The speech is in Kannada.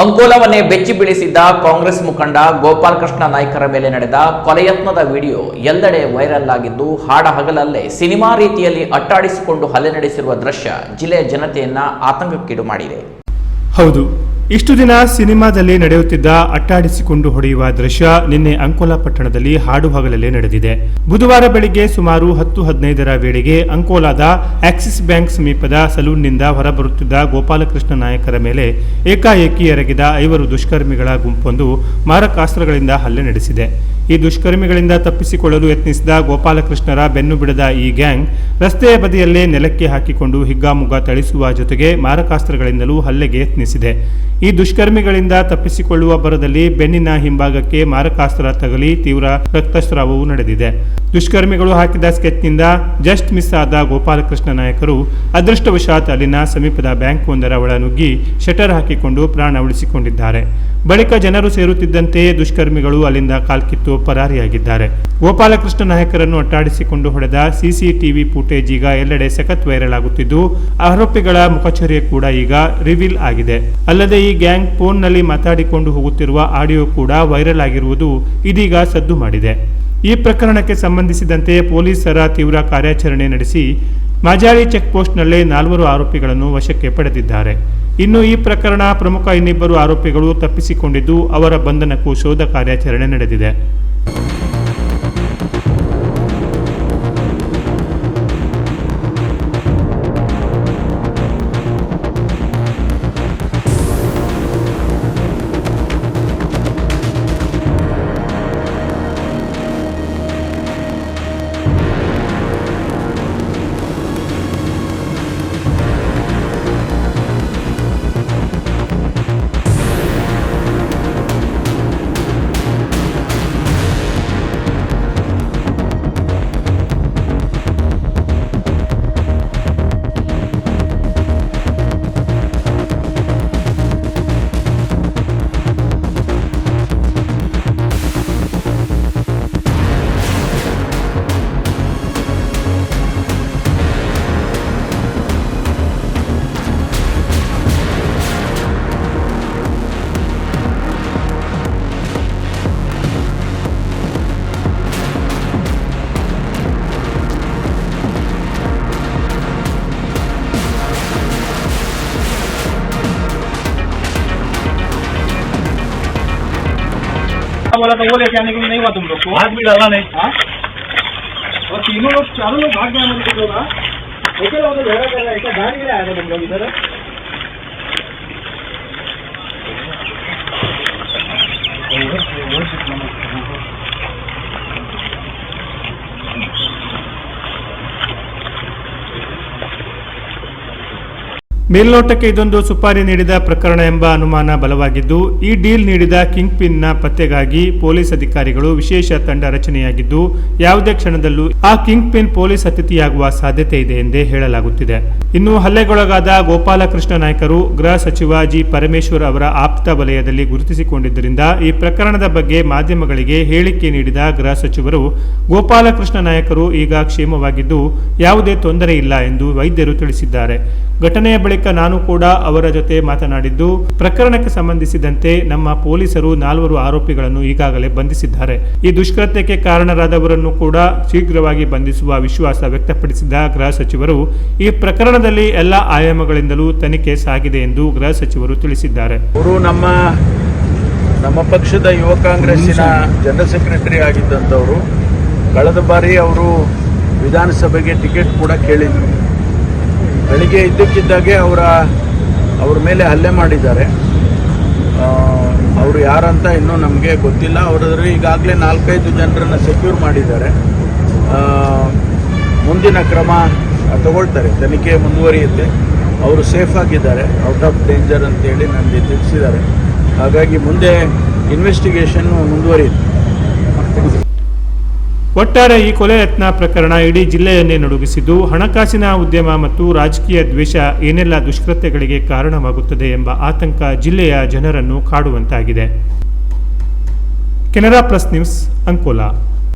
ಅಂಕೋಲವನ್ನೇ ಬೆಚ್ಚಿ ಬೀಳಿಸಿದ್ದ ಕಾಂಗ್ರೆಸ್ ಮುಖಂಡ ಗೋಪಾಲಕೃಷ್ಣ ನಾಯ್ಕರ ಮೇಲೆ ನಡೆದ ಕೊಲೆಯತ್ನದ ವಿಡಿಯೋ ಎಲ್ಲೆಡೆ ವೈರಲ್ ಆಗಿದ್ದು ಹಾಡಹಗಲಲ್ಲೇ ಸಿನಿಮಾ ರೀತಿಯಲ್ಲಿ ಅಟ್ಟಾಡಿಸಿಕೊಂಡು ಹಲ್ಲೆ ನಡೆಸಿರುವ ದೃಶ್ಯ ಜಿಲ್ಲೆಯ ಜನತೆಯನ್ನ ಆತಂಕಕ್ಕೀಡು ಮಾಡಿದೆ. ಹೌದು, ಇಷ್ಟು ದಿನ ಸಿನಿಮಾದಲ್ಲಿ ನಡೆಯುತ್ತಿದ್ದ ಅಟ್ಟಾಡಿಸಿಕೊಂಡು ಹೊಡೆಯುವ ದೃಶ್ಯ ನಿನ್ನೆ ಅಂಕೋಲಾ ಪಟ್ಟಣದಲ್ಲಿ ಹಾಡುಹಗಲಲ್ಲೇ ನಡೆದಿದೆ. ಬುಧವಾರ ಬೆಳಿಗ್ಗೆ ಸುಮಾರು 10:15 ವೇಳೆಗೆ ಅಂಕೋಲಾದ ಆಕ್ಸಿಸ್ ಬ್ಯಾಂಕ್ ಸಮೀಪದ ಸಲೂನ್ನಿಂದ ಹೊರಬರುತ್ತಿದ್ದ ಗೋಪಾಲಕೃಷ್ಣ ನಾಯಕರ ಮೇಲೆ ಏಕಾಏಕಿ ಎರಗಿದ 5 ದುಷ್ಕರ್ಮಿಗಳ ಗುಂಪೊಂದು ಮಾರಕಾಸ್ತ್ರಗಳಿಂದ ಹಲ್ಲೆ ನಡೆಸಿದೆ. ಈ ದುಷ್ಕರ್ಮಿಗಳಿಂದ ತಪ್ಪಿಸಿಕೊಳ್ಳಲು ಯತ್ನಿಸಿದ ಗೋಪಾಲಕೃಷ್ಣರ ಬೆನ್ನು ಬಿಡದ ಈ ಗ್ಯಾಂಗ್ ರಸ್ತೆಯ ಬದಿಯಲ್ಲೇ ನೆಲಕ್ಕೆ ಹಾಕಿಕೊಂಡು ಹಿಗ್ಗಾಮುಗ್ಗಾ ಥಳಿಸುವ ಜೊತೆಗೆ ಮಾರಕಾಸ್ತ್ರಗಳಿಂದಲೂ ಹಲ್ಲೆಗೆ ಯತ್ನಿಸಿದೆ. ಈ ದುಷ್ಕರ್ಮಿಗಳಿಂದ ತಪ್ಪಿಸಿಕೊಳ್ಳುವ ಭರದಲ್ಲಿ ಬೆನ್ನಿನ ಹಿಂಭಾಗಕ್ಕೆ ಮಾರಕಾಸ್ತ್ರ ತಗಲಿ ತೀವ್ರ ರಕ್ತಸ್ರಾವವೂ ನಡೆದಿದೆ. ದುಷ್ಕರ್ಮಿಗಳು ಹಾಕಿದ ಸ್ಕೆಚ್ನಿಂದ ಜಸ್ಟ್ ಮಿಸ್ ಆದ ಗೋಪಾಲಕೃಷ್ಣ ನಾಯಕರು ಅದೃಷ್ಟವಶಾತ್ ಅಲ್ಲಿನ ಸಮೀಪದ ಬ್ಯಾಂಕ್ ಒಂದರ ಒಳ ನುಗ್ಗಿ ಶಟರ್ ಹಾಕಿಕೊಂಡು ಪ್ರಾಣ ಉಳಿಸಿಕೊಂಡಿದ್ದಾರೆ. ಬಳಿಕ ಜನರು ಸೇರುತ್ತಿದ್ದಂತೆಯೇ ದುಷ್ಕರ್ಮಿಗಳು ಅಲ್ಲಿಂದ ಕಾಲ್ಕಿತ್ತು ಪರಾರಿಯಾಗಿದ್ದಾರೆ. ಗೋಪಾಲಕೃಷ್ಣ ನಾಯಕರನ್ನು ಅಟ್ಟಾಡಿಸಿಕೊಂಡು ಹೊಡೆದ ಸಿಸಿಟಿವಿ ಫುಟೇಜ್ ಈಗ ಎಲ್ಲೆಡೆ ಸಖತ್ ವೈರಲ್ ಆಗುತ್ತಿದ್ದು ಆರೋಪಿಗಳ ಮುಖಚರ್ಯೆ ಕೂಡ ಈಗ ರಿವೀಲ್ ಆಗಿದೆ. ಅಲ್ಲದೆ ಈ ಗ್ಯಾಂಗ್ ಫೋನ್ನಲ್ಲಿ ಮಾತಾಡಿಕೊಂಡು ಹೋಗುತ್ತಿರುವ ಆಡಿಯೋ ಕೂಡ ವೈರಲ್ ಆಗಿರುವುದು ಇದೀಗ ಸದ್ದು ಮಾಡಿದೆ. ಈ ಪ್ರಕರಣಕ್ಕೆ ಸಂಬಂಧಿಸಿದಂತೆ ಪೊಲೀಸರ ತೀವ್ರ ಕಾರ್ಯಾಚರಣೆ ನಡೆಸಿ ಮಾಜಾಳಿ ಚೆಕ್ ಪೋಸ್ಟ್ನಲ್ಲೇ 4 ಆರೋಪಿಗಳನ್ನು ವಶಕ್ಕೆ ಪಡೆದಿದ್ದಾರೆ. ಇನ್ನು ಈ ಪ್ರಕರಣ ಪ್ರಮುಖ ಇನ್ನಿಬ್ಬರು ಆರೋಪಿಗಳು ತಪ್ಪಿಸಿಕೊಂಡಿದ್ದು ಅವರ ಬಂಧನಕ್ಕೂ ಶೋಧ ಕಾರ್ಯಾಚರಣೆ ನಡೆದಿದೆ. बोला था वो लेके आने के लिए नहीं हुआ तुम लोग को? आज भी डाला नहीं। हाँ, और तीनों लोग 4 लोग भाग गए मुझे लोग। ओके लोग झगड़ा कर रहे हैं, क्या गाड़ी ले आए थे तुम लोग इधर? ಮೇಲ್ನೋಟಕ್ಕೆ ಇದೊಂದು ಸುಪಾರಿ ನೀಡಿದ ಪ್ರಕರಣ ಎಂಬ ಅನುಮಾನ ಬಲವಾಗಿದ್ದು ಈ ಡೀಲ್ ನೀಡಿದ ಕಿಂಗ್ ಪಿನ್ನ ಪತ್ತೆಗಾಗಿ ಪೊಲೀಸ್ ಅಧಿಕಾರಿಗಳು ವಿಶೇಷ ತಂಡ ರಚನೆಯಾಗಿದ್ದು ಯಾವುದೇ ಕ್ಷಣದಲ್ಲೂ ಆ ಕಿಂಗ್ ಪಿನ್ ಪೊಲೀಸ್ ಅತಿಥಿಯಾಗುವ ಸಾಧ್ಯತೆ ಇದೆ ಎಂದೇ ಹೇಳಲಾಗುತ್ತಿದೆ. ಇನ್ನು ಹಲ್ಲೆಗೊಳಗಾದ ಗೋಪಾಲಕೃಷ್ಣ ನಾಯ್ಕರು ಗೃಹ ಸಚಿವ ಜಿ ಪರಮೇಶ್ವರ್ ಅವರ ಆಪ್ತ ವಲಯದಲ್ಲಿ ಗುರುತಿಸಿಕೊಂಡಿದ್ದರಿಂದ ಈ ಪ್ರಕರಣದ ಬಗ್ಗೆ ಮಾಧ್ಯಮಗಳಿಗೆ ಹೇಳಿಕೆ ನೀಡಿದ ಗೃಹ ಸಚಿವರು ಗೋಪಾಲಕೃಷ್ಣ ನಾಯಕರು ಈಗ ಕ್ಷೇಮವಾಗಿದ್ದು ಯಾವುದೇ ತೊಂದರೆ ಇಲ್ಲ ಎಂದು ವೈದ್ಯರು ತಿಳಿಸಿದ್ದಾರೆ. ಘಟನೆಯ ಬಳಿಕ ನಾನು ಕೂಡ ಅವರ ಜೊತೆ ಮಾತನಾಡಿದ್ದು ಪ್ರಕರಣಕ್ಕೆ ಸಂಬಂಧಿಸಿದಂತೆ ನಮ್ಮ ಪೊಲೀಸರು 4 ಆರೋಪಿಗಳನ್ನು ಈಗಾಗಲೇ ಬಂಧಿಸಿದ್ದಾರೆ. ಈ ದುಷ್ಕೃತ್ಯಕ್ಕೆ ಕಾರಣರಾದವರನ್ನು ಕೂಡ ಶೀಘ್ರವಾಗಿ ಬಂಧಿಸುವ ವಿಶ್ವಾಸ ವ್ಯಕ್ತಪಡಿಸಿದ ಗೃಹ ಸಚಿವರು ಈ ಪ್ರಕರಣದಲ್ಲಿ ಎಲ್ಲ ಆಯಾಮಗಳಿಂದಲೂ ತನಿಖೆ ಸಾಗಿದೆ ಎಂದು ಗೃಹ ಸಚಿವರು ತಿಳಿಸಿದ್ದಾರೆ. ಅವರು ನಮ್ಮ ಪಕ್ಷದ ಯುವ ಕಾಂಗ್ರೆಸ್ಸಿನ ಜನರಲ್ ಸೆಕ್ರೆಟರಿ ಆಗಿದ್ದಂಥವರು. ಕಳೆದ ಬಾರಿ ಅವರು ವಿಧಾನಸಭೆಗೆ ಟಿಕೆಟ್ ಕೂಡ ಕೇಳಿದ್ರು. ಬೆಳಿಗ್ಗೆ ಇದ್ದಕ್ಕಿದ್ದಾಗೆ ಅವ್ರ ಮೇಲೆ ಹಲ್ಲೆ ಮಾಡಿದ್ದಾರೆ. ಅವರು ಯಾರಂತ ಇನ್ನೂ ನಮಗೆ ಗೊತ್ತಿಲ್ಲ. ಅವರಾದ್ರೆ ಈಗಾಗಲೇ 4-5 ಜನರನ್ನು ಸೆಕ್ಯೂರ್ ಮಾಡಿದ್ದಾರೆ. ಮುಂದಿನ ಕ್ರಮ ತಗೊಳ್ತಾರೆ, ತನಿಖೆ ಮುಂದುವರಿಯುತ್ತೆ. ಅವರು ಸೇಫ್ ಆಗಿದ್ದಾರೆ, ಔಟ್ ಆಫ್ ಡೇಂಜರ್ ಅಂತೇಳಿ ನನಗೆ ತಿಳಿಸಿದ್ದಾರೆ. ಹಾಗಾಗಿ ಮುಂದೆ ಇನ್ವೆಸ್ಟಿಗೇಷನ್ ಮುಂದುವರಿಯುತ್ತೆ. ಒಟ್ಟಾರೆ ಈ ಕೊಲೆ ಯತ್ನ ಪ್ರಕರಣ ಇಡೀ ಜಿಲ್ಲೆಯನ್ನೇ ನಡುಗಿಸಿದ್ದು ಹಣಕಾಸಿನ ಉದ್ಯಮ ಮತ್ತು ರಾಜಕೀಯ ದ್ವೇಷ ಏನೆಲ್ಲ ದುಷ್ಕೃತ್ಯಗಳಿಗೆ ಕಾರಣವಾಗುತ್ತದೆ ಎಂಬ ಆತಂಕ ಜಿಲ್ಲೆಯ ಜನರನ್ನು ಕಾಡುವಂತಾಗಿದೆ. Canara plus news, Ankola.